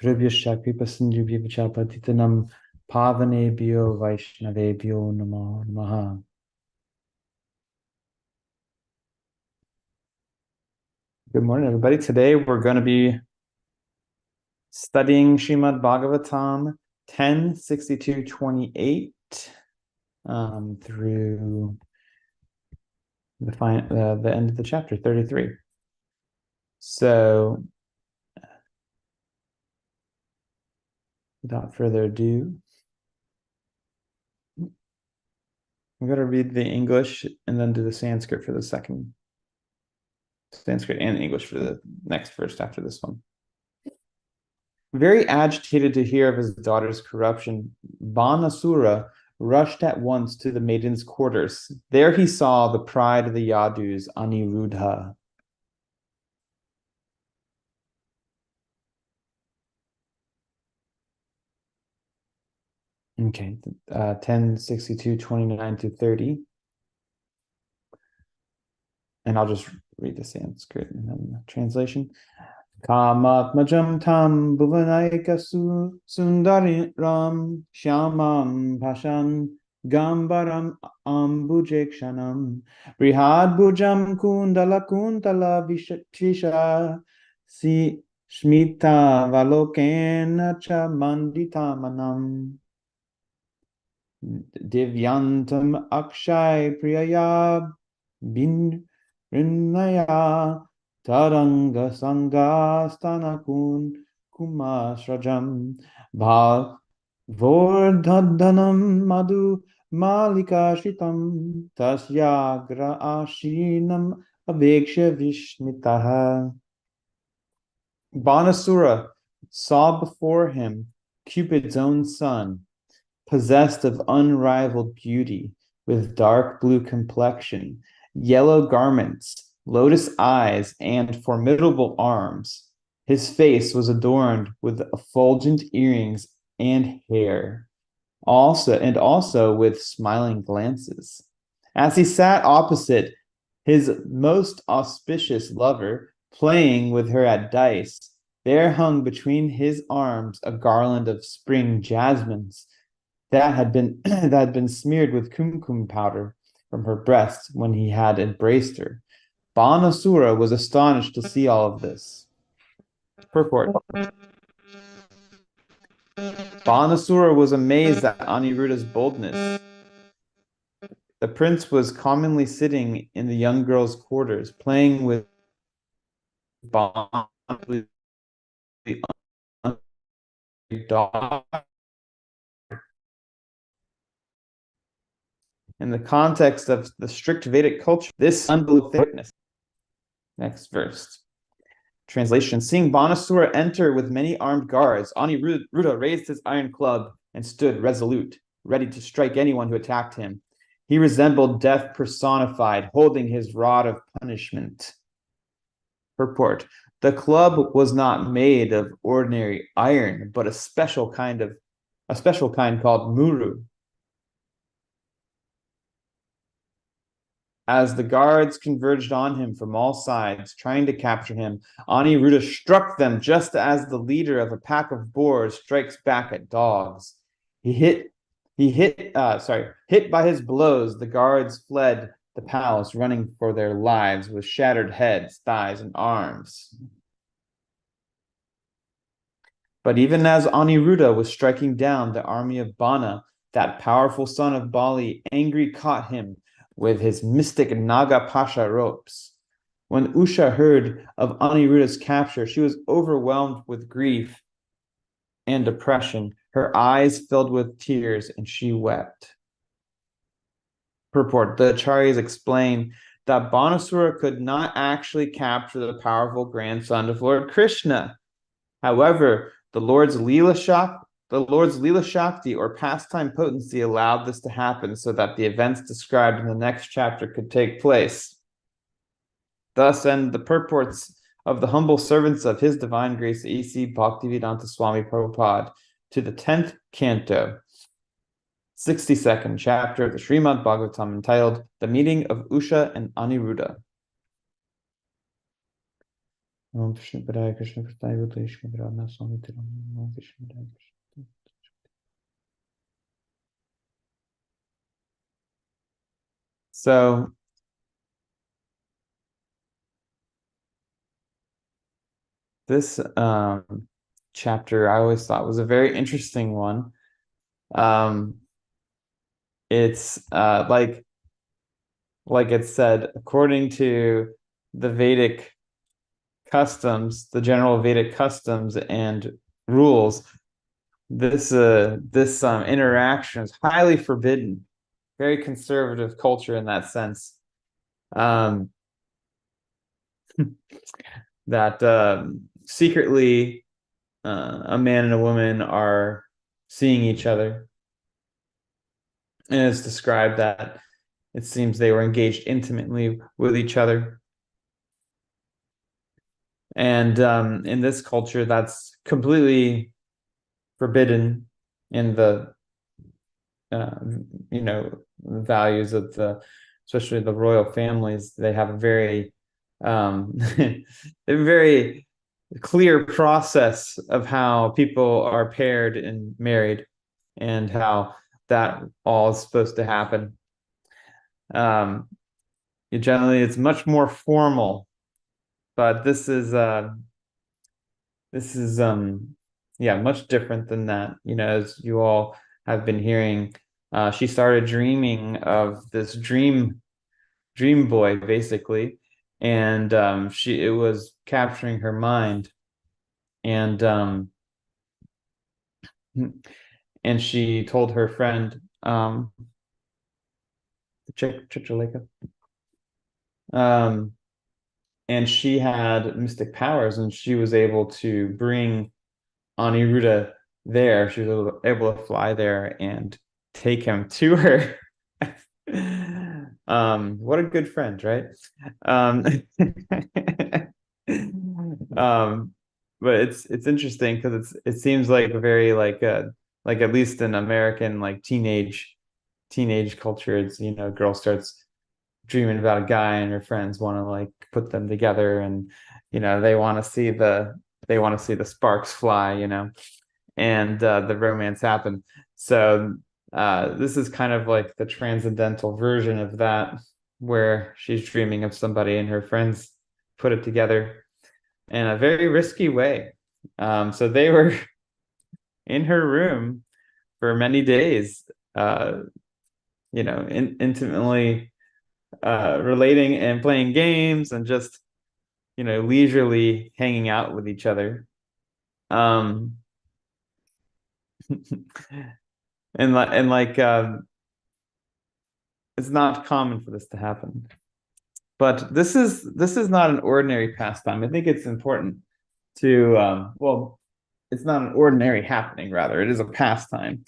Prabhyascha kripa sindhubhya patitanam pavanebhyo vaishnavebhyo namo namaha. Good morning, everybody. Today we're going to be studying Srimad Bhagavatam 10:62-28 through the end of the chapter 33. So, without further ado, I'm going to read the English and then do the Sanskrit for the second. Sanskrit and English for the next verse after this one. Very agitated to hear of his daughter's corruption, Banasura rushed at once to the maiden's quarters. There he saw the pride of the Yadus, Aniruddha. Okay, 10:62-29-30. And I'll just read the Sanskrit and then the translation. Kamatmajam tam bhuvanaika sundariram shyamam pashan gambaram ambujekshanam brihad bhujam kundala vishisha si smita valokena cha manditamanam divyantam akshay priyaya bin rinaya Taranga Sangastanakun Kumasrajam Bhav Vordhadanam Madhu Malikashitam Tasyagra Ashinam Aveksha Vishmitaha. Banasura saw before him Cupid's own son, possessed of unrivaled beauty, with dark blue complexion, yellow garments, lotus eyes, and formidable arms. His face was adorned with effulgent earrings and hair, also with smiling glances. As he sat opposite his most auspicious lover, playing with her at dice, there hung between his arms a garland of spring jasmines that had been smeared with kumkum powder from her breast when he had embraced her. Banasura was astonished to see all of this. Purport. Banasura was amazed at Aniruddha's boldness. The prince was commonly sitting in the young girl's quarters, playing with the dog. In the context of the strict Vedic culture, this unbelievable witness. Next verse. Translation. Seeing Banasura enter with many armed guards, Aniruddha raised his iron club and stood resolute, ready to strike anyone who attacked him. He resembled death personified, holding his rod of punishment. Purport. The club was not made of ordinary iron, but a special kind called muru. As the guards converged on him from all sides, trying to capture him, Aniruddha struck them just as the leader of a pack of boars strikes back at dogs. Hit by his blows, the guards fled the palace, running for their lives with shattered heads, thighs, and arms. But even as Aniruddha was striking down the army of Bana, that powerful son of Bali, angry caught him with his mystic Naga Pasha ropes. When Usha heard of Aniruddha's capture, she was overwhelmed with grief and depression. Her eyes filled with tears, and she wept. Purport. The Acharyas explain that Banasura could not actually capture the powerful grandson of Lord Krishna. However, the Lord's Leela Shakti or pastime potency allowed this to happen so that the events described in the next chapter could take place. Thus end the purports of the humble servants of His Divine Grace A.C. Bhaktivedanta Swami Prabhupada to the 10th canto, 62nd chapter of the Srimad Bhagavatam entitled The Meeting of Usha and Aniruddha. Om Krishna Padaya Krishna Prasthaya Bhutale Krishna Padaya Swami Tiram Om Krishna Padaya Krishna. So this chapter I always thought was a very interesting one. Um, it's like it said, according to the Vedic customs, the general Vedic customs and rules, this interaction is highly forbidden, very conservative culture in that sense. Um, that secretly a man and a woman are seeing each other, and it's described that it seems they were engaged intimately with each other. And in this culture, that's completely forbidden in the uh, values of especially the royal families. They have a very a very clear process of how people are paired and married, and how that all is supposed to happen. Um, Generally, it's much more formal, but this is yeah, much different than that. As you all have been hearing, she started dreaming of this dream boy, basically, and it was capturing her mind, and she told her friend, Chicholeka, um, and she had mystic powers, and she was able to bring Aniruddha there. She was able to fly there and take him to her. What a good friend, right? Um, but it's interesting because it seems like a very like at least in American like teenage culture, it's a girl starts dreaming about a guy and her friends want to like put them together, and they want to see the sparks fly, and the romance happen. So this is kind of like the transcendental version of that, where she's dreaming of somebody and her friends put it together in a very risky way. So they were in her room for many days, uh, intimately relating and playing games and just leisurely hanging out with each other. Um, and like it's not common for this to happen. But this is not an ordinary pastime. I think it's important to well, it's not an ordinary happening, rather, it is a pastime.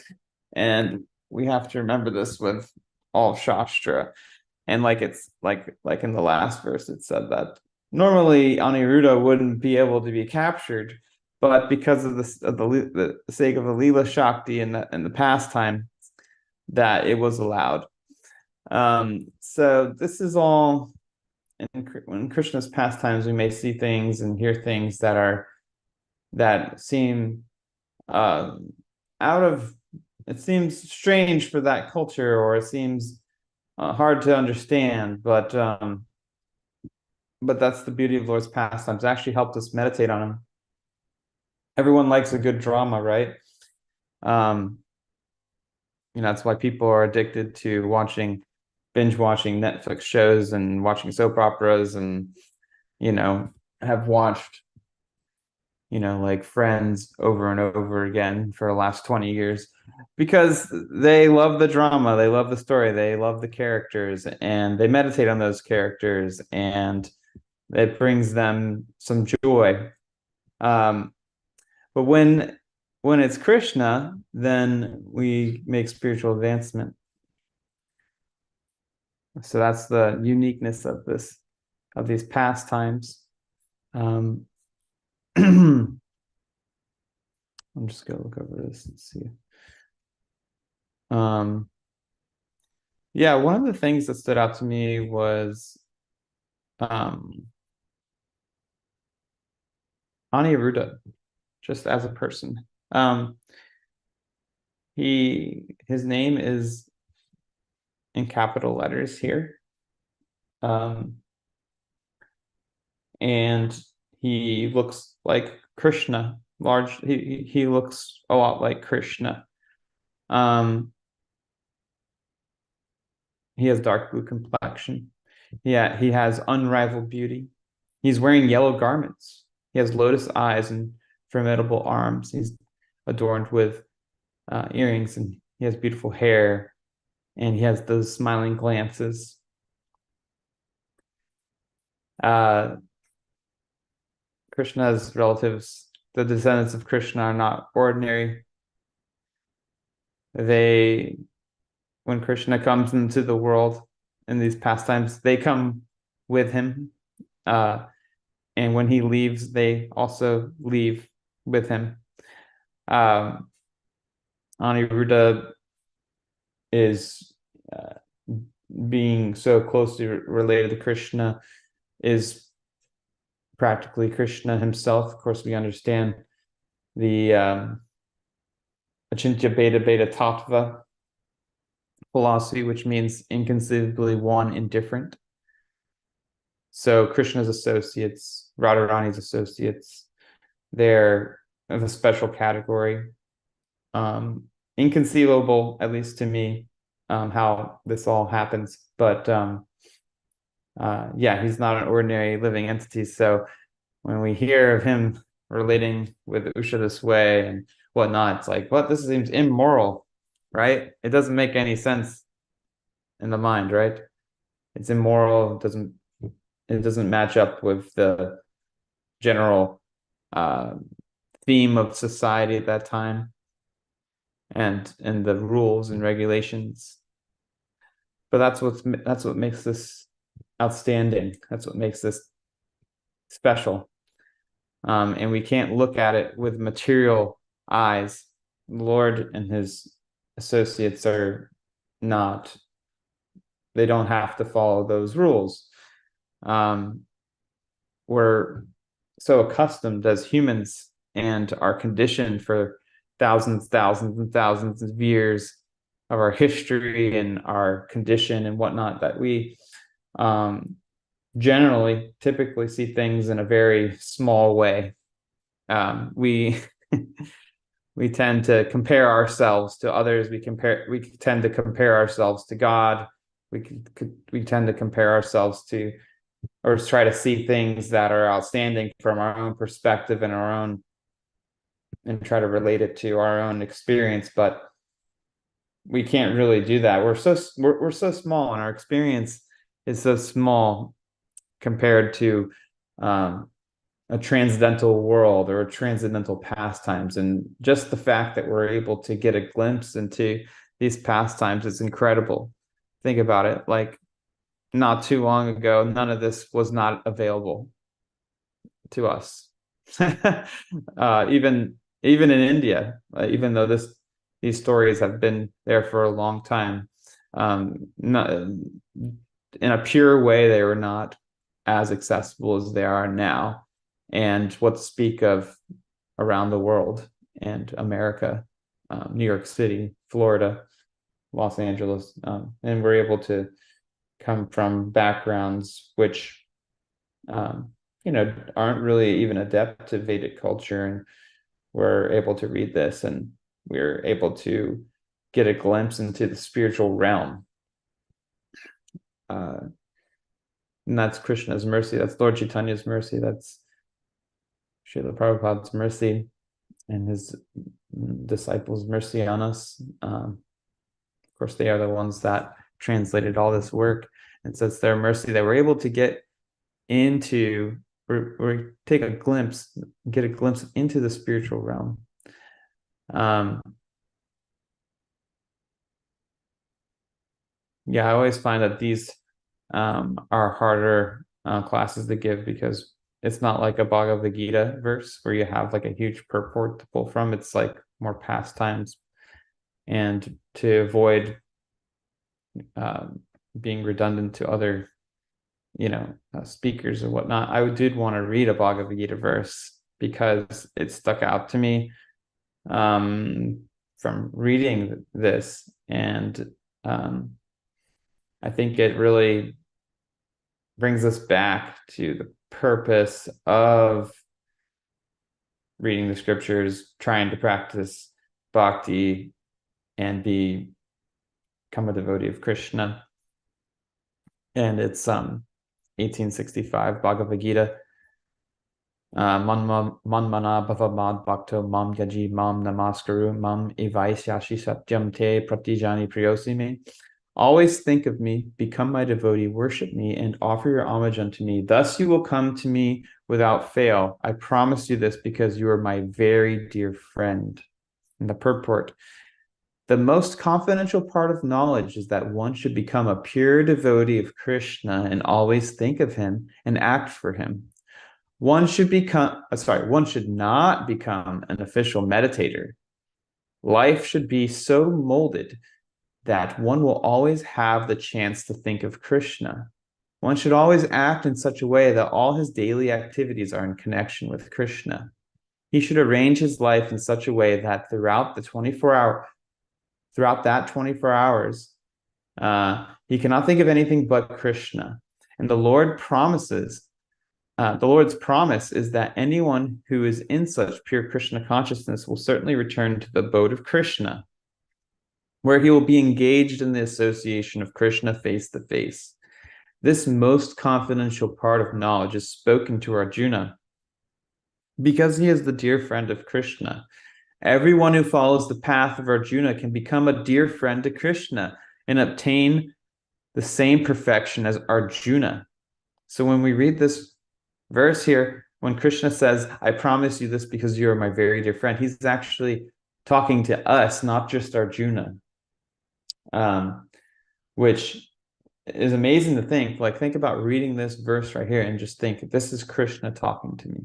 And we have to remember this with all of Shastra. And it's like in the last verse, it said that normally Aniruddha wouldn't be able to be captured, but because of the sake of the Leela Shakti and the pastime, that it was allowed. So this is all in Krishna's pastimes. We may see things and hear things that seem uh, out of. It seems strange for that culture, or it seems hard to understand. But that's the beauty of Lord's pastimes. It actually helped us meditate on them. Everyone likes a good drama, right? Um, that's why people are addicted to binge watching Netflix shows and watching soap operas, and have watched like Friends over and over again for the last 20 years, because they love the drama, they love the story, they love the characters, and they meditate on those characters, and it brings them some joy. Um, but when it's Krishna, then we make spiritual advancement. So that's the uniqueness of these pastimes. I'm just gonna look over this and see. Yeah, one of the things that stood out to me was Aniruddha, just as a person. His name is in capital letters here. And he looks like Krishna. He looks a lot like Krishna. He has dark blue complexion. Yeah, he has unrivaled beauty. He's wearing yellow garments. He has lotus eyes and formidable arms. He's adorned with earrings, and he has beautiful hair, and he has those smiling glances. Krishna's relatives, the descendants of Krishna, are not ordinary. When Krishna comes into the world in these pastimes, they come with him. And when he leaves, they also leave with him. Aniruddha is being so closely related to Krishna is practically Krishna himself. Of course, we understand the Achintya Beta Beta Tattva philosophy, which means inconceivably one indifferent. So Krishna's associates, Radharani's associates, they're of a special category. Inconceivable, at least to me, how this all happens. But yeah, he's not an ordinary living entity. So when we hear of him relating with Usha this way and whatnot, it's like, what? This seems immoral, right? It doesn't make any sense in the mind, right? It's immoral. It doesn't match up with the general theme of society at that time and the rules and regulations. But that's what makes this outstanding. That's what makes this special. And we can't look at it with material eyes. The Lord and his associates are not, they don't have to follow those rules. We're so accustomed as humans and are conditioned for thousands and thousands of years of our history and our condition and whatnot that we typically see things in a very small way. We we tend to compare ourselves to others. We tend to compare ourselves to God. We tend to compare ourselves to, or try to see things that are outstanding from our own perspective and try to relate it to our own experience. But we can't really do that. We're so small, and our experience is so small compared to a transcendental world or a transcendental pastimes. And just the fact that we're able to get a glimpse into these pastimes is incredible. Think about it. Like, not too long ago, none of this was not available to us. Even in India, even though these stories have been there for a long time, not, in a pure way, they were not as accessible as they are now. And what to speak of around the world and America, New York City, Florida, Los Angeles, and we're able to come from backgrounds which aren't really even adept to Vedic culture, and we're able to read this and we're able to get a glimpse into the spiritual realm. And that's Krishna's mercy. That's Lord Chaitanya's mercy. That's Srila Prabhupada's mercy and his disciples' mercy on us. Of course, they are the ones that translated all this work. And so it's their mercy that we're able to get into, or get a glimpse into the spiritual realm. Yeah, I always find that these are harder classes to give, because it's not like a Bhagavad Gita verse where you have like a huge purport to pull from. It's like more pastimes, and to avoid being redundant to other speakers or whatnot, I did want to read a Bhagavad Gita verse because it stuck out to me from reading this. And I think it really brings us back to the purpose of reading the scriptures, trying to practice bhakti and become a devotee of Krishna. And it's 1865 Bhagavad Gita. Man mana bhava mad bhakto mam yaji mam namaskaru mam evaisyashi satyam te pratijani priyosi me. Always think of me, become my devotee, worship me, and offer your homage unto me. Thus you will come to me without fail. I promise you this because you are my very dear friend. In the purport, the most confidential part of knowledge is that one should become a pure devotee of Krishna and always think of him and act for him. One should not become an official meditator. Life should be so molded that one will always have the chance to think of Krishna. One should always act in such a way that all his daily activities are in connection with Krishna. He should arrange his life in such a way that throughout that 24 hours, he cannot think of anything but Krishna. And the Lord's promise is that anyone who is in such pure Krishna consciousness will certainly return to the abode of Krishna, where he will be engaged in the association of Krishna face to face. This most confidential part of knowledge is spoken to Arjuna because he is the dear friend of Krishna. Everyone who follows the path of Arjuna can become a dear friend to Krishna and obtain the same perfection as Arjuna. So when we read this verse here, when Krishna says, I promise you this because you are my very dear friend, he's actually talking to us, not just Arjuna, which is amazing to think. Like, think about reading this verse right here and just think, this is Krishna talking to me.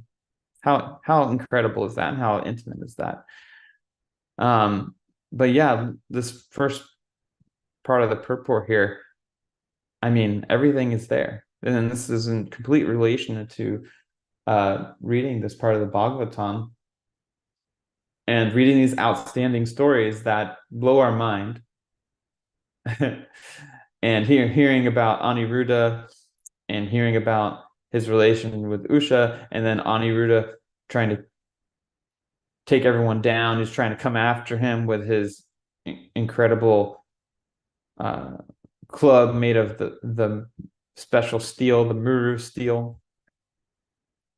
How incredible is that, and how intimate is that? But yeah, this first part of the purport here, I mean, everything is there. And then this is in complete relation to reading this part of the Bhagavatam and reading these outstanding stories that blow our mind. And hearing about Aniruddha and hearing about his relation with Usha, and then Aniruddha trying to take everyone down. He's trying to come after him with his incredible club made of the special steel, the Muru steel.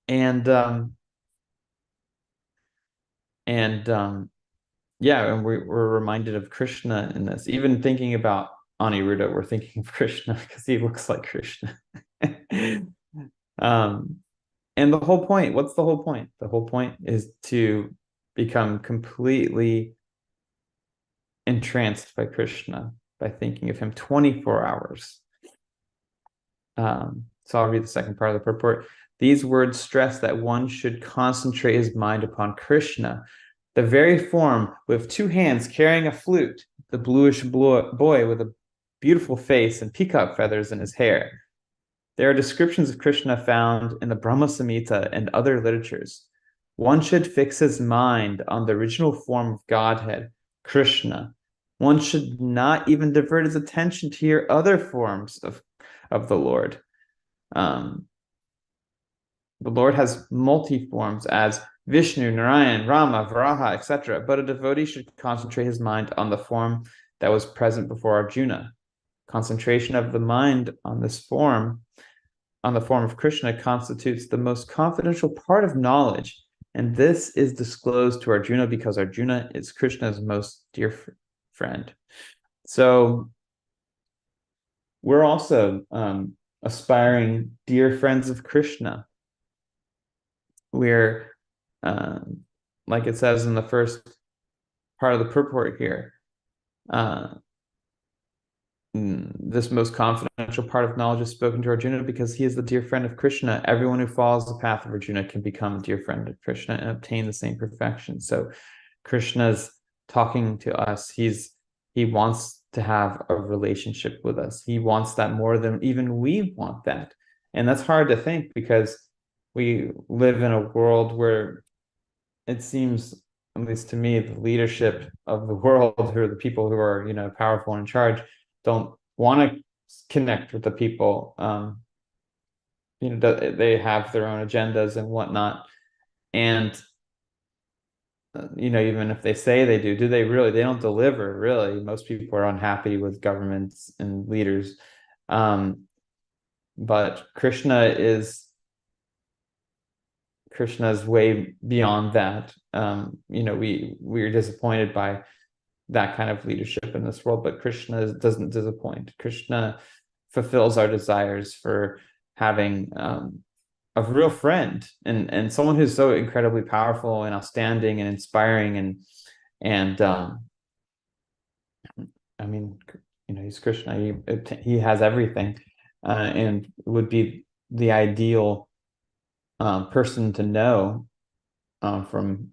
And we're reminded of Krishna in this. Even thinking about Aniruddha, we're thinking of Krishna because he looks like Krishna. And the whole point, what's the whole point? The whole point is to become completely entranced by Krishna by thinking of him 24 hours. So I'll read the second part of the purport. These words stress that one should concentrate his mind upon Krishna, the very form with two hands carrying a flute, the bluish boy with a beautiful face and peacock feathers in his hair. There are descriptions of Krishna found in the Brahma Samhita and other literatures. One should fix his mind on the original form of Godhead, Krishna. One should not even divert his attention to hear other forms of the Lord. The Lord has multi-forms as Vishnu, Narayan, Rama, Varaha, etc. But a devotee should concentrate his mind on the form that was present before Arjuna. Concentration of the mind on this form, on the form of Krishna, constitutes the most confidential part of knowledge. And this is disclosed to Arjuna because Arjuna is Krishna's most dear friend. So we're also aspiring dear friends of Krishna. We're, like it says in the first part of the purport here, this most confidential part of knowledge is spoken to Arjuna because he is the dear friend of Krishna. Everyone who follows the path of Arjuna can become a dear friend of Krishna and obtain the same perfection. So Krishna's talking to us. He wants to have a relationship with us. He wants that more than even we want that. And that's hard to think because we live in a world where it seems, at least to me, the leadership of the world, who are the people who are, powerful and in charge, don't want to connect with the people. They have their own agendas and whatnot. And even if they say they do they really? They don't deliver, really. Most people are unhappy with governments and leaders. But Krishna's way beyond that. We're disappointed by that kind of leadership in this world, but Krishna doesn't disappoint. Krishna fulfills our desires for having a real friend, and someone who's so incredibly powerful and outstanding and inspiring, and I mean, he's Krishna. He has everything, and would be the ideal person to know from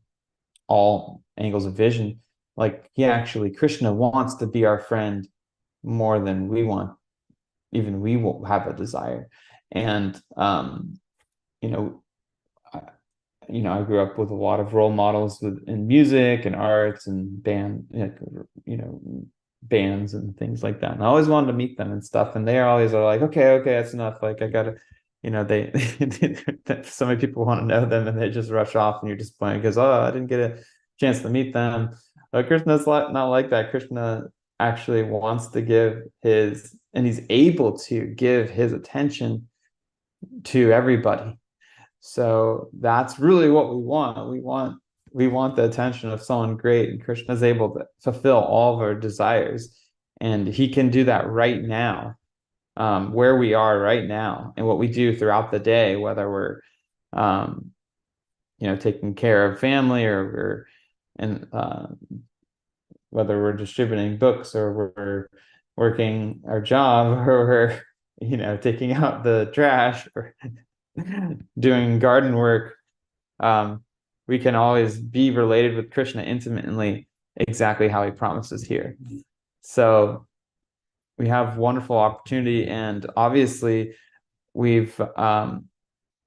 all angles of vision. Like, Krishna wants to be our friend more than we want. Even we will have a desire. And you know I grew up with a lot of role models in music and arts and bands and things like that. And I always wanted to meet them and stuff. And they always are like, okay, that's enough. Like, I gotta, they so many people want to know them, and they just rush off, and you're disappointed because, oh, I didn't get a chance to meet them. But Krishna's not like that. Krishna actually wants to give and he's able to give his attention to everybody. So that's really what we want. We want the attention of someone great, and Krishna is able to fulfill all of our desires, and he can do that right now, where we are right now, and what we do throughout the day, whether we're taking care of family, or whether we're distributing books, or we're working our job, or we're taking out the trash, or doing garden work. We can always be related with Krishna intimately, exactly how he promises here. So we have wonderful opportunity, and obviously we've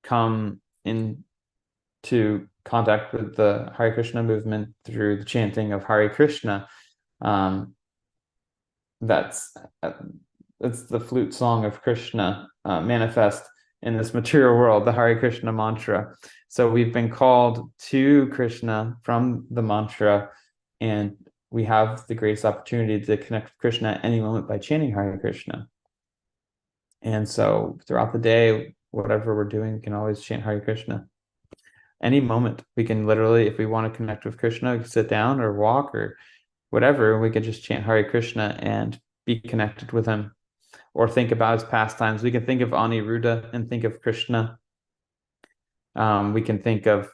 come into contact with the Hare Krishna movement through the chanting of Hare Krishna. It's the flute song of Krishna manifest in this material world, the Hare Krishna mantra. So we've been called to Krishna from the mantra, and we have the greatest opportunity to connect with Krishna at any moment by chanting Hare Krishna. And so throughout the day, whatever we're doing, we can always chant Hare Krishna. Any moment, we can literally, if we want to connect with Krishna, we can sit down or walk or whatever, we can just chant Hare Krishna and be connected with him, or think about his pastimes. We can think of Aniruddha and think of Krishna. We can think of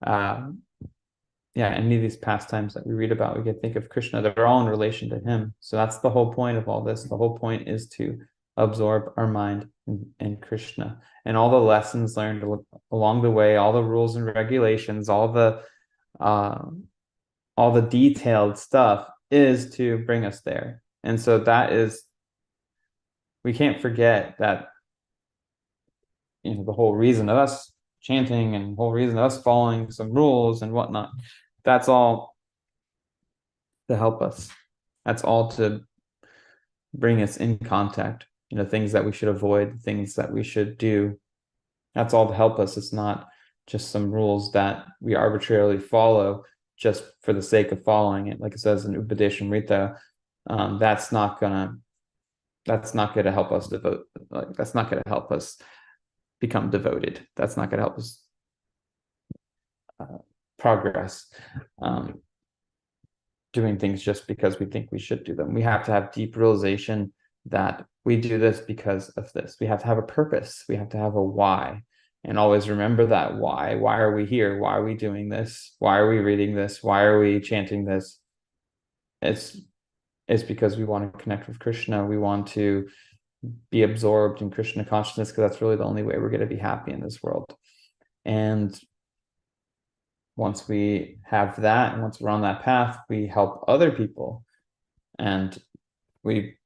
any of these pastimes that we read about. We can think of Krishna. They're all in relation to him. So that's the whole point of all this. The whole point is to absorb our mind in Krishna, and all the lessons learned along the way, all the rules and regulations, all the detailed stuff is to bring us there. And so we can't forget that the whole reason of us chanting and the whole reason of us following some rules and whatnot, that's all to help us. That's all to bring us in contact, things that we should avoid, things that we should do. That's all to help us. It's not just some rules that we arbitrarily follow just for the sake of following it. Like it says in Upadeshamrita, that's not gonna help us devote. Like, that's not gonna help us become devoted. That's not gonna help us progress. Doing things just because we think we should do them. We have to have deep realization that we do this because of this. We have to have a purpose. We have to have a why. And always remember that why. Why are we here? Why are we doing this? Why are we reading this? Why are we chanting this? It's because we want to connect with Krishna. We want to be absorbed in Krishna consciousness, because that's really the only way we're going to be happy in this world. And once we have that, and once we're on that path, we help other people, and we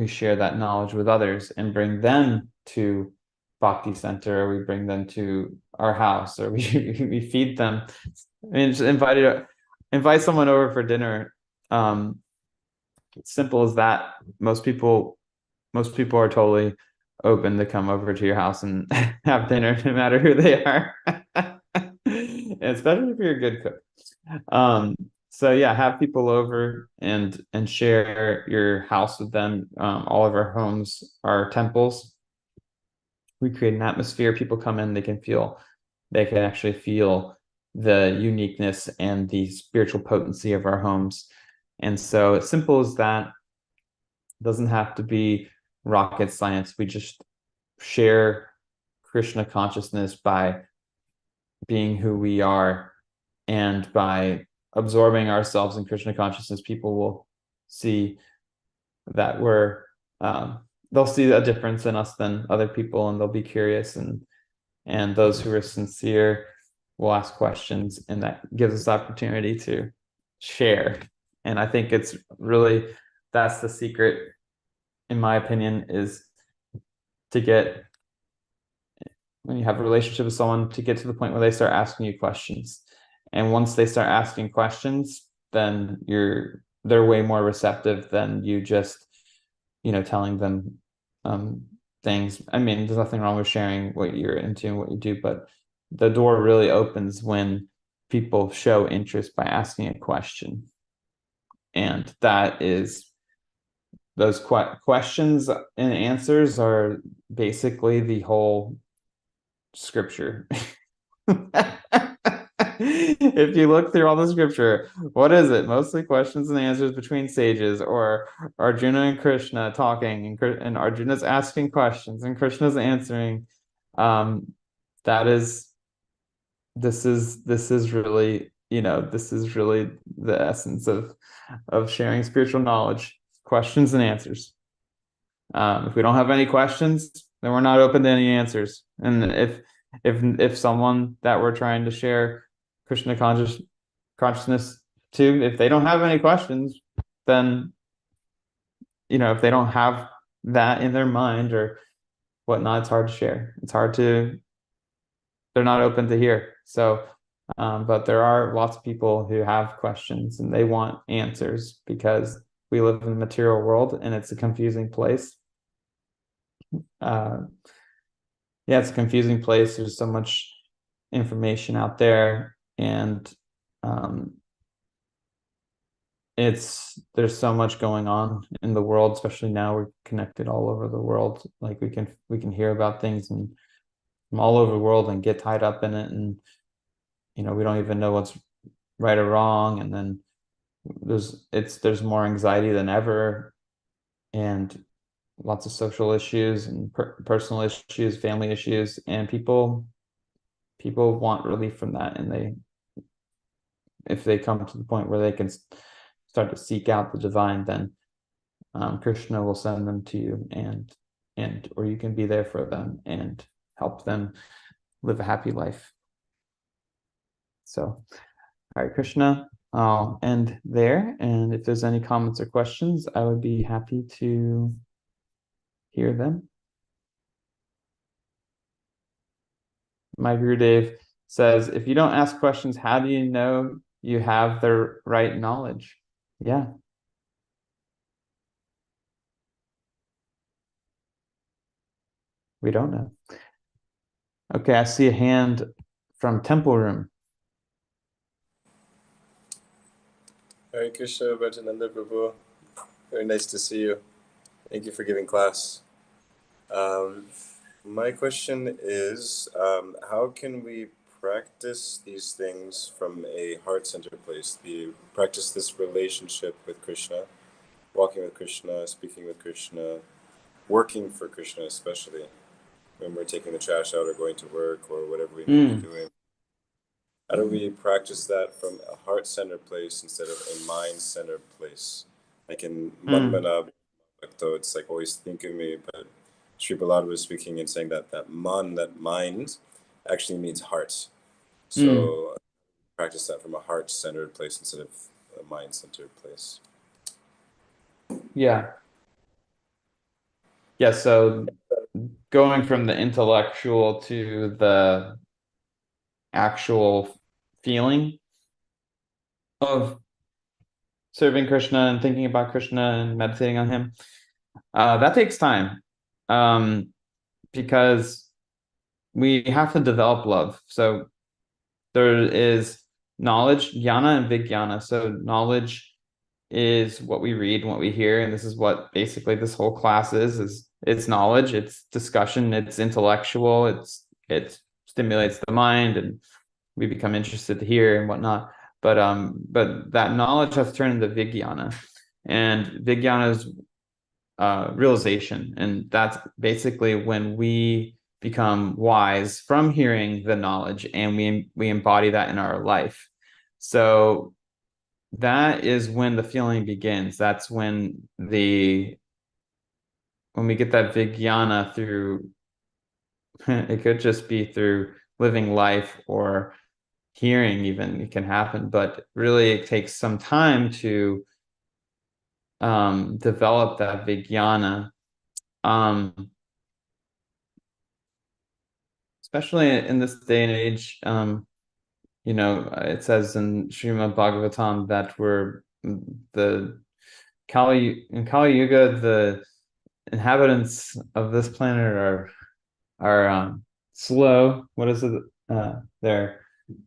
share that knowledge with others and bring them to bhakti center, or we bring them to our house, or we feed them. I mean, just invite someone over for dinner. Simple as that. Most people are totally open to come over to your house and have dinner, no matter who they are. Especially if you're a good cook. So yeah, have people over and share your house with them. All of our homes are temples. We create an atmosphere. People come in, they can actually feel the uniqueness and the spiritual potency of our homes. And so it's simple as that. It doesn't have to be rocket science. We just share Krishna consciousness by being who we are, and by absorbing ourselves in Krishna consciousness, people will see that they'll see a difference in us than other people, and they'll be curious, and those who are sincere will ask questions, and that gives us opportunity to share. And I think that's the secret, in my opinion, is to get, when you have a relationship with someone, to get to the point where they start asking you questions. And once they start asking questions, then they're way more receptive than you just, telling them things. I mean, there's nothing wrong with sharing what you're into and what you do, but the door really opens when people show interest by asking a question. And that is, those questions and answers are basically the whole scripture. If you look through all the scripture, what is it? Mostly questions and answers between sages, or Arjuna and Krishna talking, and Arjuna's asking questions and Krishna's answering. That is, this is really, this is really the essence of sharing spiritual knowledge: questions and answers. If we don't have any questions, then we're not open to any answers. And if someone that we're trying to share Krishna consciousness to, if they don't have any questions, then, if they don't have that in their mind or whatnot, it's hard to share. They're not open to hear. So, but there are lots of people who have questions and they want answers, because we live in the material world and it's a confusing place. Yeah, it's a confusing place. There's so much information out there, and there's so much going on in the world, especially now we're connected all over the world. Like we can hear about things from all over the world and get tied up in it, and we don't even know what's right or wrong. And then there's more anxiety than ever, and lots of social issues and personal issues, family issues, and people want relief from that. And if they come to the point where they can start to seek out the divine, then Krishna will send them to you, or you can be there for them and help them live a happy life. So, Hare Krishna, I'll end there. And if there's any comments or questions, I would be happy to hear them. My Gurudev says, if you don't ask questions, how do you know you have the right knowledge? Yeah. We don't know. Okay, I see a hand from Temple Room. Hare Krishna, Bhajananda Prabhu. Very nice to see you. Thank you for giving class. My question is, how can we practice these things from a heart-centered place? Practice this relationship with Krishna, walking with Krishna, speaking with Krishna, working for Krishna, especially when we're taking the trash out or going to work or whatever we may be doing. How do we practice that from a heart-centered place instead of a mind-centered place? Like in Manmana, it's like always think of me, but Sri Prahlad was speaking and saying that that mind, actually means heart. So practice that from a heart-centered place instead of a mind-centered place. Yeah. Yeah, so going from the intellectual to the actual feeling of serving Krishna and thinking about Krishna and meditating on him, that takes time. Because we have to develop love. So there is knowledge, jnana and vijnana. So knowledge is what we read, what we hear, and this is what basically this whole class is it's knowledge, it's discussion, it's intellectual, it stimulates the mind and we become interested to hear and whatnot. But that knowledge has turned into vijnana. And vijnana is realization. And that's basically when we become wise from hearing the knowledge and we embody that in our life. So that is when the feeling begins. That's when we get that vijnana through it could just be through living life or hearing, even it can happen, but really it takes some time to develop that vijnana. Especially in this day and age, it says in Srimad Bhagavatam that in Kali Yuga, the inhabitants of this planet are slow. What is it? They're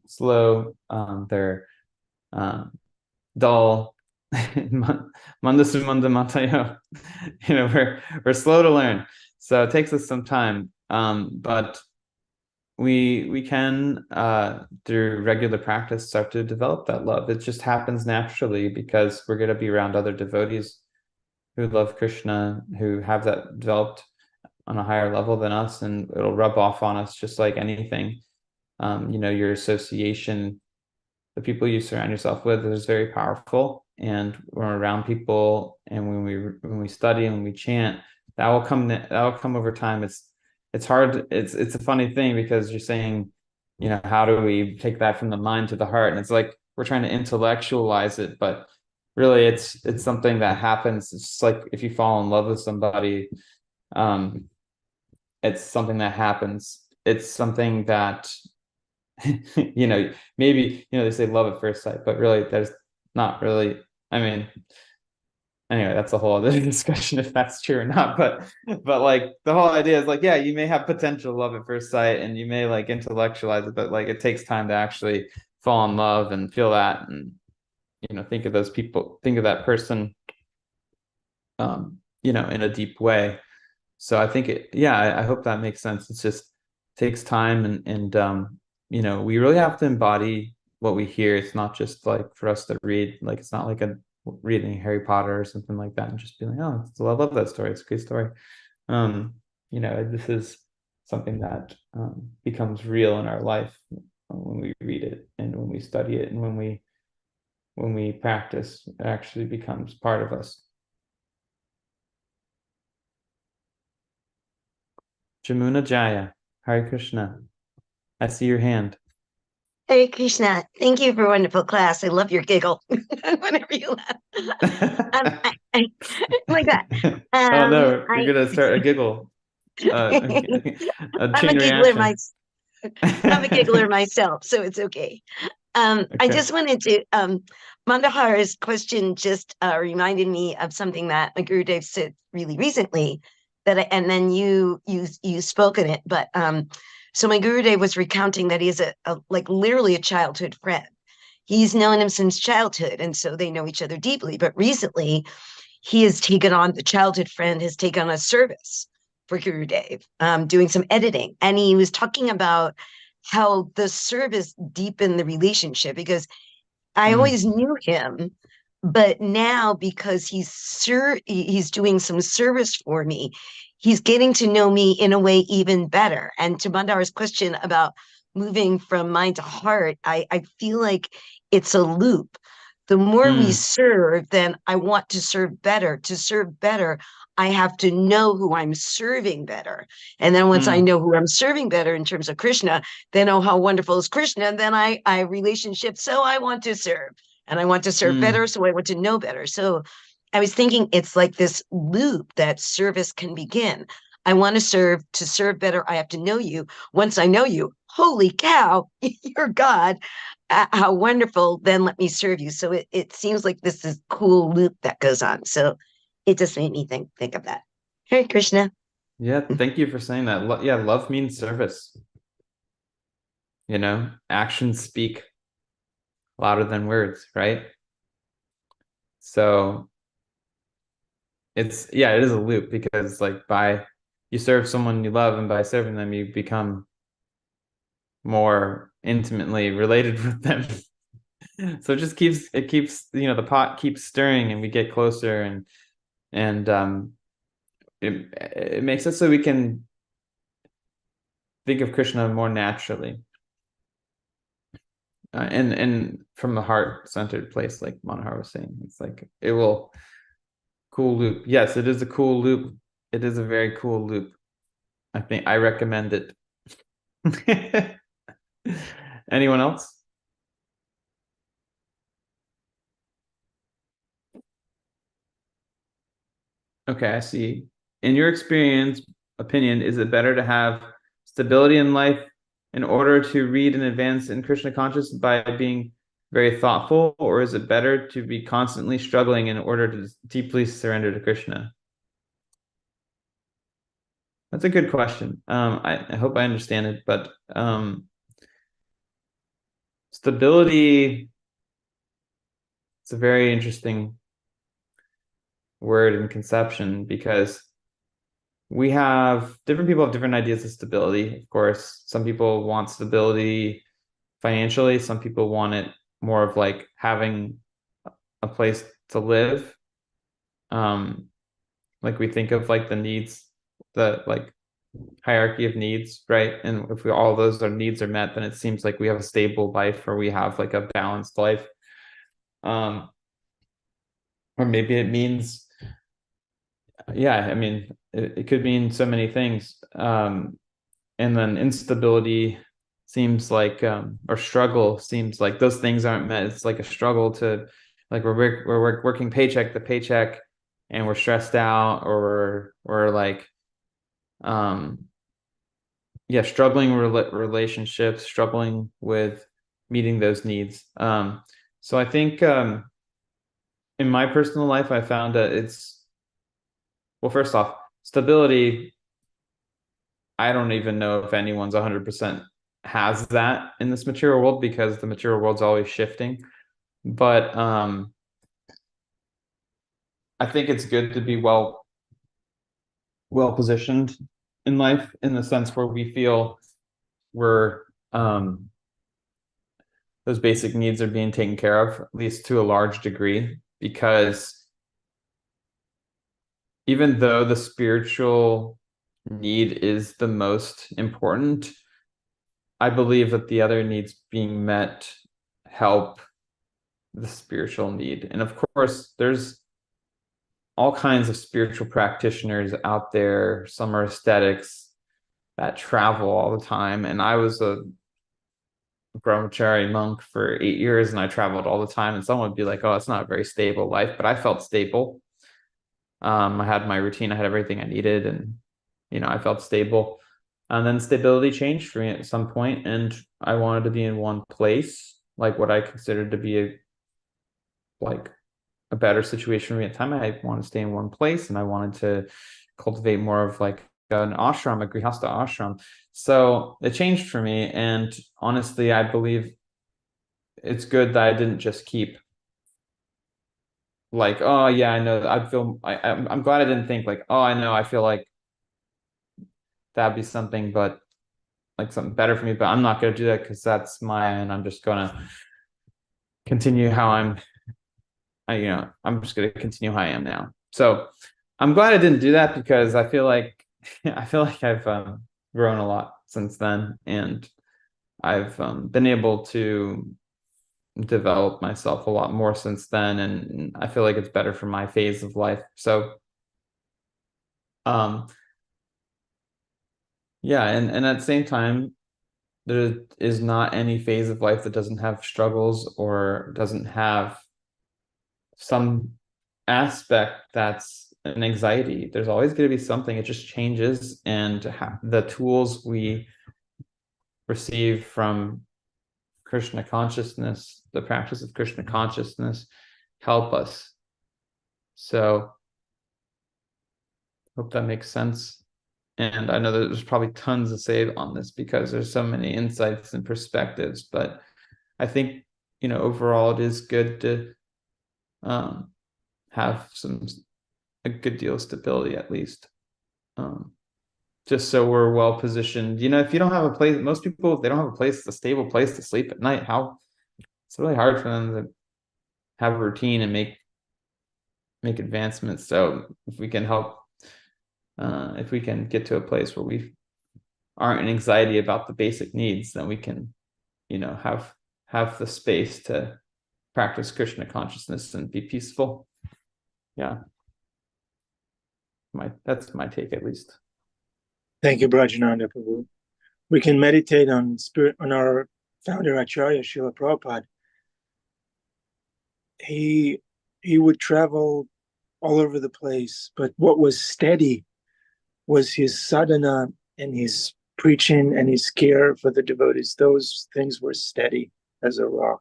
slow. They're dull. Manda sumanda matayo. We're slow to learn, so it takes us some time. But we can through regular practice start to develop that love. It just happens naturally because we're going to be around other devotees who love Krishna, who have that developed on a higher level than us, and it'll rub off on us just like anything. Your association, the people you surround yourself with, is very powerful. And when we're around people, and when we study and when we chant, that will come over time. It's hard. It's a funny thing because you're saying, how do we take that from the mind to the heart? And it's like we're trying to intellectualize it, but really it's something that happens. It's just like if you fall in love with somebody, it's something that happens. It's something that maybe they say love at first sight, but really there's not really. I mean, anyway, that's a whole other discussion if that's true or not. But like the whole idea is like, yeah, you may have potential love at first sight and you may like intellectualize it, but like it takes time to actually fall in love and feel that, and think of those people, think of that person, in a deep way. So I think I hope that makes sense. It just takes time, and we really have to embody what we hear. It's not just like for us to read, like it's not like reading Harry Potter or something like that and just be like, oh, I love that story. It's a great story. This is something that becomes real in our life when we read it and when we study it and when we practice, it actually becomes part of us. Jamuna Jaya, Hare Krishna. I see your hand. Hare Krishna, thank you for a wonderful class. I love your giggle whenever you laugh. Like that. Oh no, you're gonna start a giggle. A I'm a chain giggler reaction. I'm a giggler myself, so it's okay. I just wanted to Mandahar's question just reminded me of something that my Gurudev said really recently and then you spoke in it, but so my Gurudev was recounting that he's a like literally a childhood friend. He's known him since childhood, and so they know each other deeply. But recently, the childhood friend has taken on a service for Gurudev, doing some editing. And he was talking about how the service deepened the relationship because I always knew him, but now because he's doing some service for me, he's getting to know me in a way even better. And to Mandar's question about moving from mind to heart, I feel like it's a loop. The more we serve, then I want to serve better. To serve better, I have to know who I'm serving better. And then once I know who I'm serving better in terms of Krishna, then oh, how wonderful is Krishna? And then I relationship. So I want to serve and I want to serve better. So I want to know better. So I was thinking it's like this loop that service can begin. I want to serve better. I have to know you. Once I know you, holy cow, you're God. How wonderful. Then let me serve you. So it seems like this is cool loop that goes on. So it just made me think of that. Hare Krishna. Yeah, thank you for saying that. Yeah, love means service. Actions speak louder than words, right? So it is a loop, because like you serve someone you love, and by serving them you become more intimately related with them. So it keeps the pot keeps stirring, and we get closer, and it makes it so we can think of Krishna more naturally, and from the heart-centered place, like Manohar was saying. It's like it will cool loop. Yes, it is a cool loop. It is a very cool loop. I think I recommend it. Anyone else? Okay, I see. In your opinion, is it better to have stability in life in order to read and advance in Krishna consciousness by being very thoughtful, or is it better to be constantly struggling in order to deeply surrender to Krishna? That's a good question. I hope I understand it, but stability, it's a very interesting word and conception, because different people have different ideas of stability. Of course, some people want stability financially. Some people want it more of like having a place to live. Like we think of like the needs, the like hierarchy of needs, right? And if all those needs are met, then it seems like we have a stable life, or we have like a balanced life. Or maybe it means, I mean, it could mean so many things. And then instability seems like, or struggle seems like those things aren't met. It's like a struggle to, like we're working paycheck to paycheck, and we're stressed out, or we're like, struggling relationships, struggling with meeting those needs. So I think, in my personal life, I found that first off, stability, I don't even know if anyone's 100% has that in this material world, because the material world's always shifting. But I think it's good to be well positioned in life, in the sense where we feel we're those basic needs are being taken care of, at least to a large degree, because even though the spiritual need is the most important, I believe that the other needs being met help the spiritual need. And of course, there's all kinds of spiritual practitioners out there. Some are ascetics that travel all the time. And I was a brahmachari monk for 8 years, and I traveled all the time. And someone would be like, "Oh, it's not a very stable life," but I felt stable. I had my routine. I had everything I needed, and I felt stable. And then stability changed for me at some point, and I wanted to be in one place, like what I considered to be a better situation for me at the time. I wanted to stay in one place, and I wanted to cultivate more of like an ashram, a grihastha ashram. So it changed for me, and honestly, I believe it's good that I didn't just keep like, oh yeah, I know. I'm glad I didn't think like, oh, I know, I feel like that'd be something, but like something better for me, but I'm not going to do that because that's and I'm just going to continue how I'm just going to continue how I am now. So I'm glad I didn't do that, because I feel like I've grown a lot since then, and I've been able to develop myself a lot more since then, and I feel like it's better for my phase of life. So and at the same time, there is not any phase of life that doesn't have struggles or doesn't have some aspect that's an anxiety. There's always going to be something. It just changes, and the tools we receive from Krishna consciousness, the practice of Krishna consciousness, help us. So, hope that makes sense. And I know that there's probably tons to say on this because there's so many insights and perspectives, but I think, overall it is good to have a good deal of stability, at least. Just so we're well positioned. If you don't have a place, most people, if they don't have a stable place to sleep at night, it's really hard for them to have a routine and make advancements. So if we can help, if we can get to a place where we aren't in anxiety about the basic needs, then we can, have the space to practice Krishna consciousness and be peaceful. Yeah. That's my take, at least. Thank you, Brajananda Prabhu. We can meditate on our founder Acharya, Srila Prabhupada. He would travel all over the place, but what was steady was his sadhana and his preaching and his care for the devotees. Those things were steady as a rock.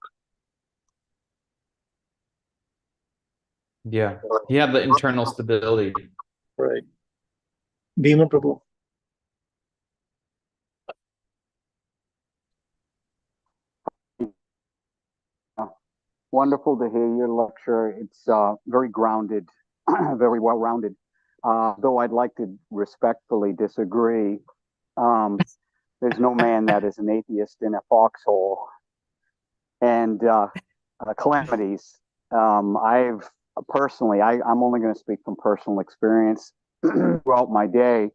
Yeah, he had the internal stability. Right. Bhima Prabhu. Wonderful to hear your lecture. It's very grounded, very well-rounded. Though I'd like to respectfully disagree. There's no man that is an atheist in a foxhole. And calamities. I'm only going to speak from personal experience throughout my day,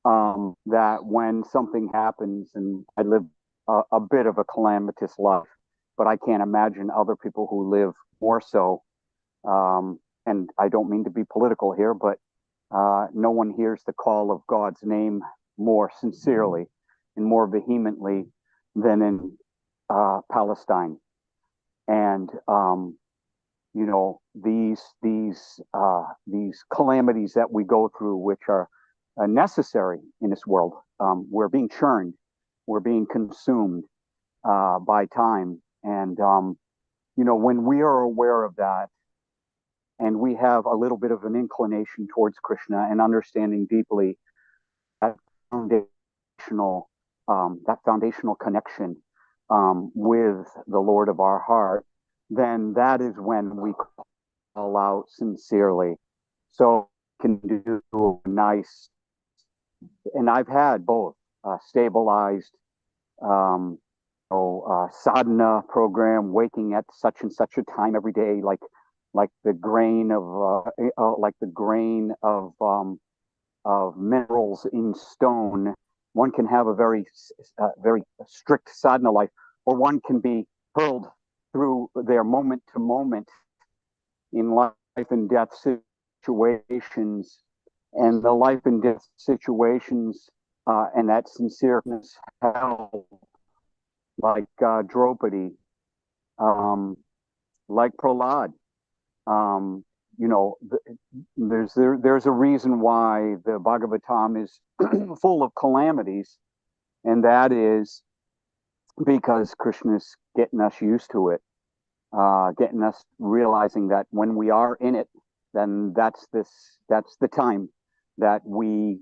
that when something happens, and I live a bit of a calamitous life, but I can't imagine other people who live more so. And I don't mean to be political here, but no one hears the call of God's name more sincerely and more vehemently than in Palestine. And these calamities that we go through, which are necessary in this world, we're being churned, we're being consumed by time. And, when we are aware of that, and we have a little bit of an inclination towards Krishna and understanding deeply that foundational connection with the Lord of our heart, then that is when we call out sincerely. So can do a nice, and I've had both stabilized sadhana program, waking at such and such a time every day, like the grain of minerals in stone. One can have a very strict sadhana life, or one can be hurled through their moment to moment in life and death situations, and the life and death situations and that sincereness held, like Draupadi, like Prahlad. There's a reason why the Bhagavatam is full of calamities, and that is because Krishna's getting us used to it, getting us realizing that when we are in it, then that's the time that we,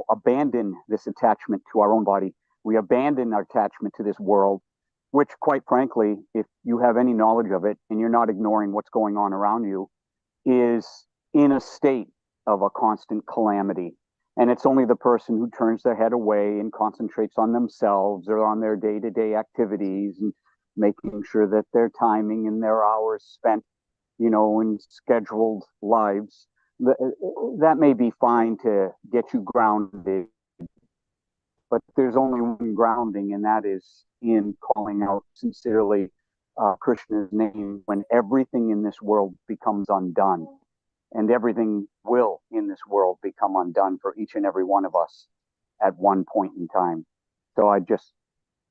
abandon this attachment to our own body. We abandon our attachment to this world, which, quite frankly, if you have any knowledge of it and you're not ignoring what's going on around you, is in a state of a constant calamity. And it's only the person who turns their head away and concentrates on themselves or on their day-to-day activities and making sure that their timing and their hours spent, in scheduled lives, that may be fine to get you grounded. But there's only one grounding, and that is in calling out sincerely Krishna's name when everything in this world becomes undone. And everything will in this world become undone for each and every one of us at one point in time. So I just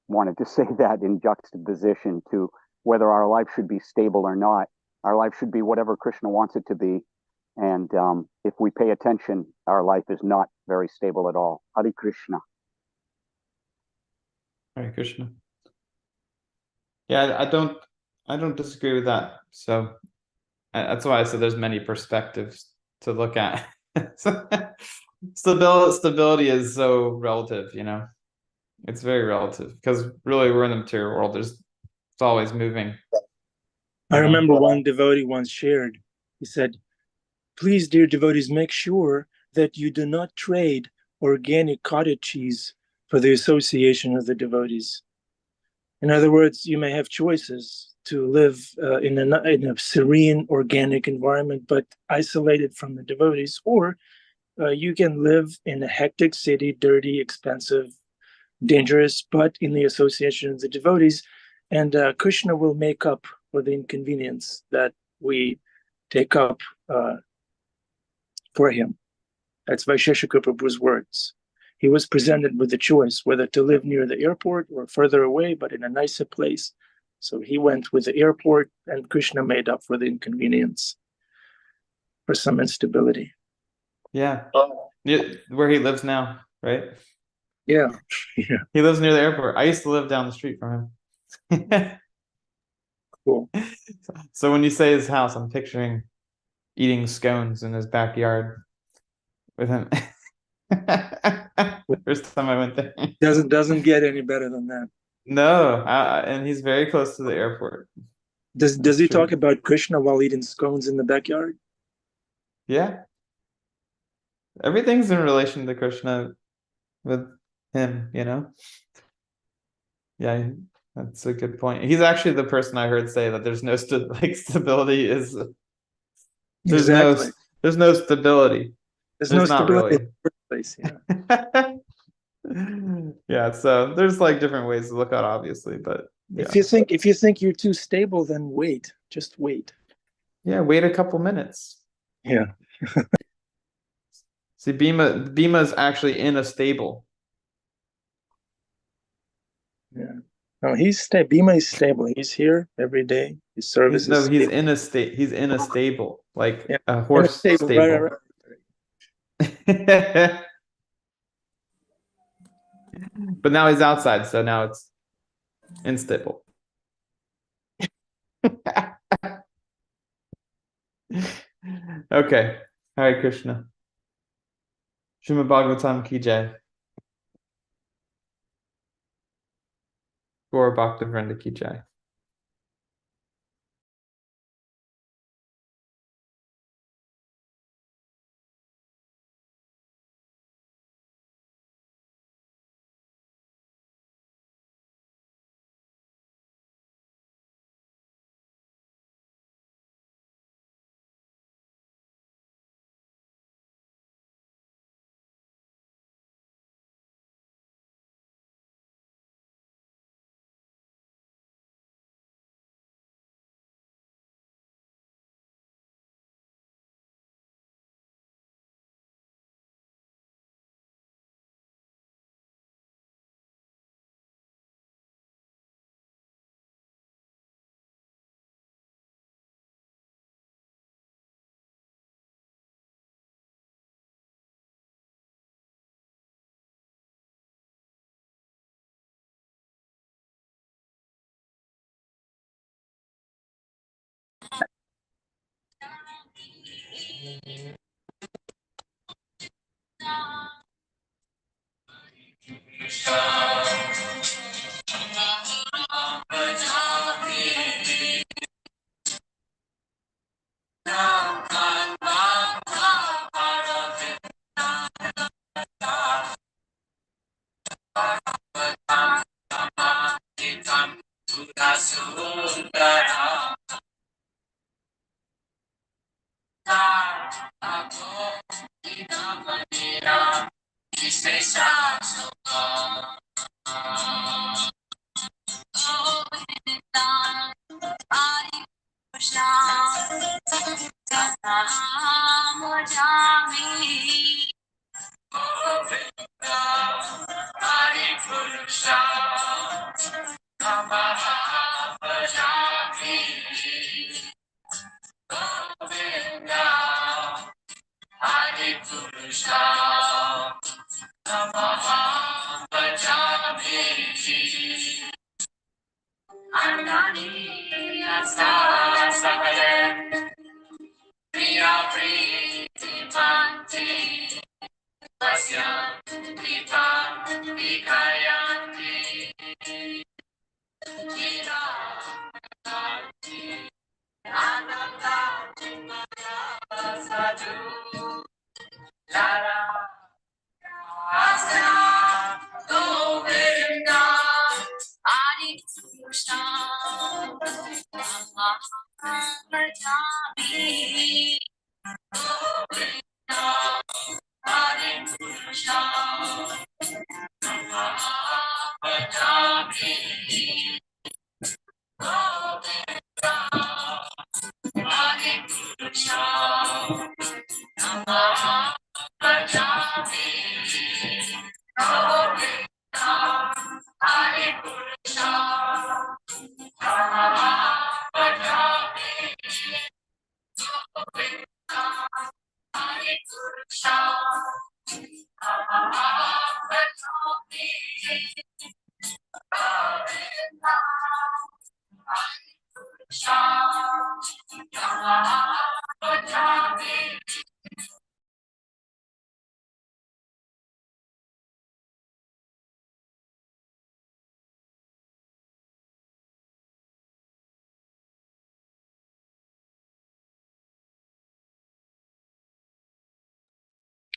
wanted to say that in juxtaposition to whether our life should be stable or not. Our life should be whatever Krishna wants it to be. And if we pay attention, our life is not very stable at all. Hare Krishna. Hare Krishna. Yeah, I don't disagree with that. So that's why I said there's many perspectives to look at. Stability is so relative, you know. It's very relative because really we're in the material world. It's always moving. I remember one devotee once shared. He said, "Please, dear devotees, make sure that you do not trade organic cottage cheese for the association of the devotees." In other words, you may have choices to live in a serene, organic environment, but isolated from the devotees, or you can live in a hectic city, dirty, expensive, dangerous, but in the association of the devotees. And Krishna will make up for the inconvenience that we take up for him. That's Vaisheshika Prabhu's words. He was presented with the choice whether to live near the airport or further away, but in a nicer place. So he went with the airport, and Krishna made up for the inconvenience for some instability. Yeah. Where he lives now, right? Yeah. Yeah. He lives near the airport. I used to live down the street from him. Cool. So when you say his house, I'm picturing eating scones in his backyard with him. The first time I went there. Doesn't get any better than that. No, and he's very close to the airport. Does he talk about Krishna while eating scones in the backyard? Yeah. Everything's in relation to Krishna with him, you know? Yeah, that's a good point. He's actually the person I heard say that there's no stability is there's Exactly. there's no stability. There's no not stability really. in the first place. Yeah. Yeah, so there's like different ways to look at it, obviously, but yeah. If you think you're too stable, then wait. Just wait. Yeah, wait a couple minutes. Yeah. See, Bima's actually in a stable. Yeah. No, he's stable. Bhima is stable. He's here every day. His service is He's stable. he's in a stable, like Yeah. a horse stable. Right. But now he's outside, so now it's unstable. Okay. Hare Krishna. Srimad Bhagavatam ki jai. Gaur Bhakta Vrinda ki jai.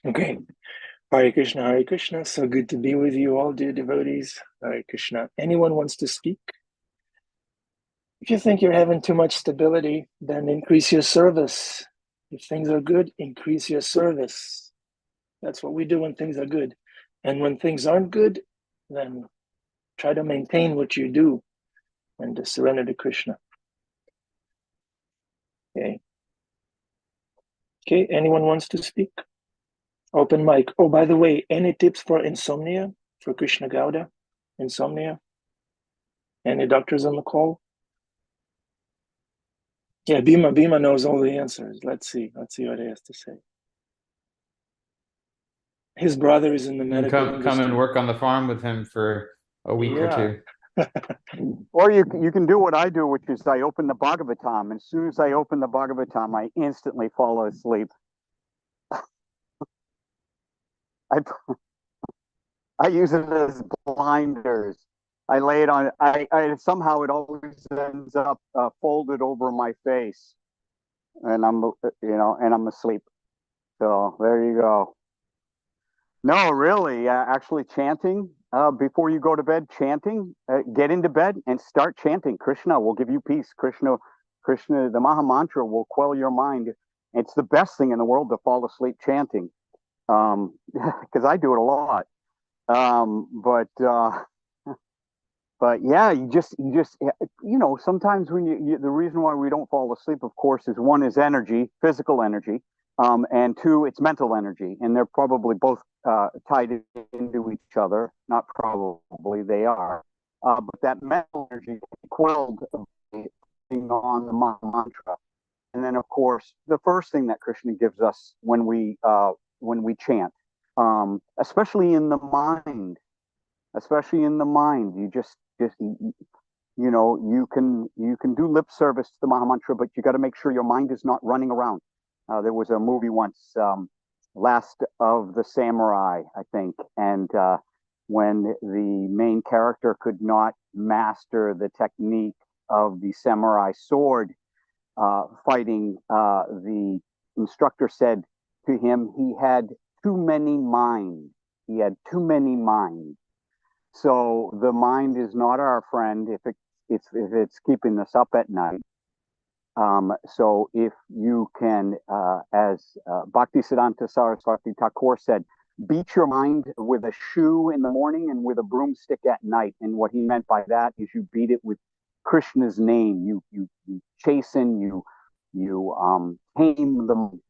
Okay. Hare Krishna, Hare Krishna. So good to be with you all, dear devotees. Hare Krishna. Anyone wants to speak? If you think you're having too much stability, then increase your service. If things are good, increase your service. That's what we do when things are good. And when things aren't good, then try to maintain what you do and to surrender to Krishna. Okay. Okay, anyone wants to speak? Open mic. Oh, by the way, any tips for insomnia, for Krishna Gauda? Insomnia? Any doctors on the call? Yeah, Bhima knows all the answers. Let's see what he has to say. His brother is in the medical industry. Come and work on the farm with him for a week or two. Or you can do what I do, which is I open the Bhagavatam. And as soon as I open the Bhagavatam, I instantly fall asleep. I use it as blinders. I lay it on. I somehow it always ends up folded over my face, and I'm asleep. So there you go. No, really, actually chanting before you go to bed. Chanting, get into bed and start chanting. Krishna will give you peace. Krishna, the Maha Mantra will quell your mind. It's the best thing in the world to fall asleep chanting, because I do it a lot. But yeah, you just sometimes when the reason why we don't fall asleep, of course, is one is energy, physical energy, and two, it's mental energy, and they're probably both tied into each other. Not probably, they are. But that mental energy quelled on the mantra, and then of course the first thing that Krishna gives us when we chant, especially in the mind. You just you can do lip service to the Maha Mantra, but you got to make sure your mind is not running around. There was a movie once, Last of the Samurai, I think, and when the main character could not master the technique of the samurai sword fighting, the instructor said to him he had too many minds. He had too many minds. So the mind is not our friend if it's keeping us up at night. So if you can, as Bhaktisiddhanta Saraswati Thakur said, beat your mind with a shoe in the morning and with a broomstick at night. And what he meant by that is you beat it with Krishna's name. You chasten, you tame them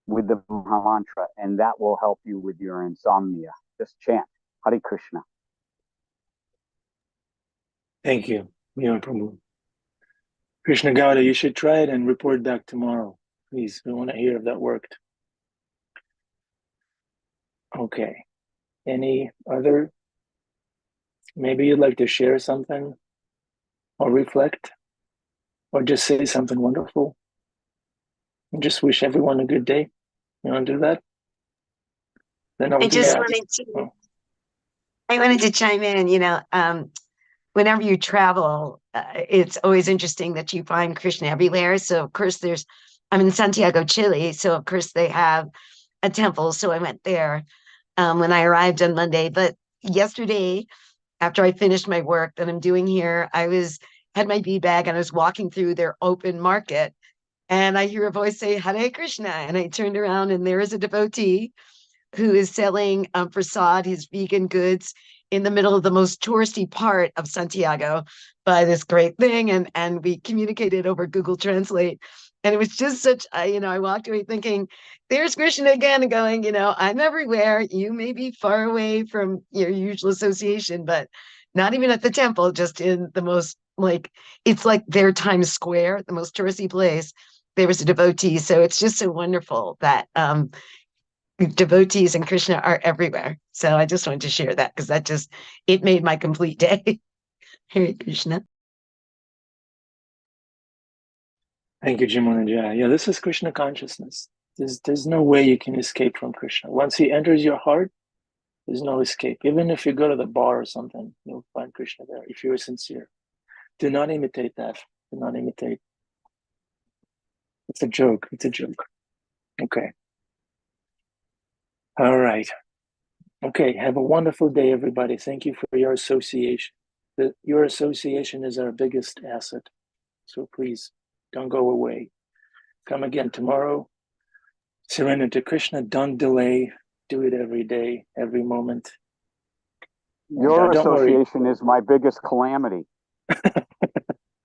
with the Maha Mantra, and that will help you with your insomnia. Just chant Hare Krishna. Thank you, Prabhu. Krishna Gauda, you should try it and report back tomorrow. Please, we want to hear if that worked. Okay. Any other? Maybe you'd like to share something or reflect or just say something wonderful and just wish everyone a good day. You want to do that? Then I'll I do just that. wanted to, Oh. I wanted to chime in, whenever you travel, it's always interesting that you find Krishna everywhere. So, of course, I'm in Santiago, Chile. So, of course, they have a temple. So I went there when I arrived on Monday. But yesterday, after I finished my work that I'm doing here, had my bead bag and I was walking through their open market and I hear a voice say, Hare Krishna. And I turned around and there is a devotee who is selling prasad, his vegan goods, in the middle of the most touristy part of Santiago by this great thing. And we communicated over Google Translate. And it was just I walked away thinking, there's Krishna again, going, I'm everywhere. You may be far away from your usual association, but not even at the temple, just in the most, it's like their Times Square, the most touristy place. There was a devotee. So it's just so wonderful that devotees and Krishna are everywhere. So I just wanted to share that because it made my complete day. Hare Krishna. Thank you, Jimunajaya. Yeah, this is Krishna consciousness. There's no way you can escape from Krishna. Once he enters your heart, there's no escape. Even if you go to the bar or something, you'll find Krishna there if you're sincere. Do not imitate that. Do not imitate. It's a joke. It's a joke. Okay. All right. Okay. Have a wonderful day, everybody. Thank you for your association. Your association is our biggest asset. So please don't go away. Come again tomorrow. Surrender to Krishna. Don't delay. Do it every day, every moment. Your Don't worry. association is my biggest calamity.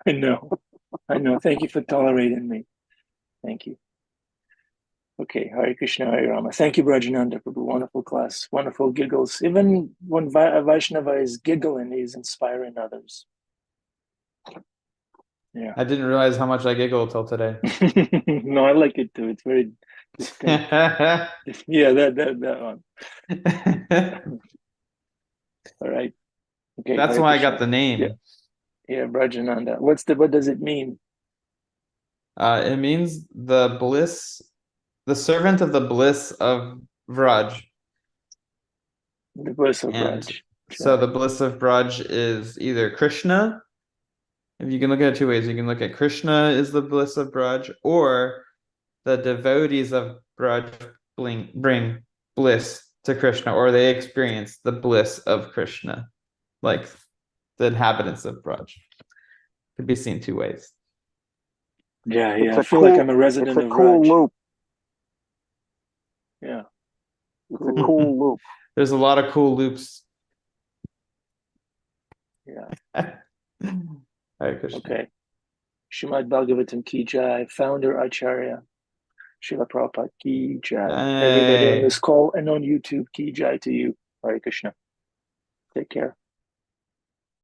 I know. I know. Thank you for tolerating me. Thank you. Okay. Hare Krishna, Hare Rama. Thank you, Brajananda, for the wonderful class. Wonderful giggles. Even when a Vaishnava is giggling, he's inspiring others. Yeah. I didn't realize how much I giggled till today. No, I like it too. It's very distinct. Yeah, that one. All right. Okay. That's Hare why I Krishna. got the name. Yeah, Brajananda. What does it mean? It means the servant of the bliss of Vraj. The bliss of And Raj. so the bliss of Braj is either Krishna. If you can look at it two ways, you can look at Krishna is the bliss of Braj, or the devotees of Braj bring bliss to Krishna, or they experience the bliss of Krishna, like the inhabitants of Braj. Could be seen two ways. Yeah. I feel like I'm a resident of Raj. Loop. Yeah. It's a cool loop. There's a lot of cool loops. Yeah. Hare Krishna. Okay. Srimad Bhagavatam ki jai, founder Acharya, Srila Prabhupada ki jai. Everybody on this call and on YouTube ki jai to you. Hare Krishna. Take care.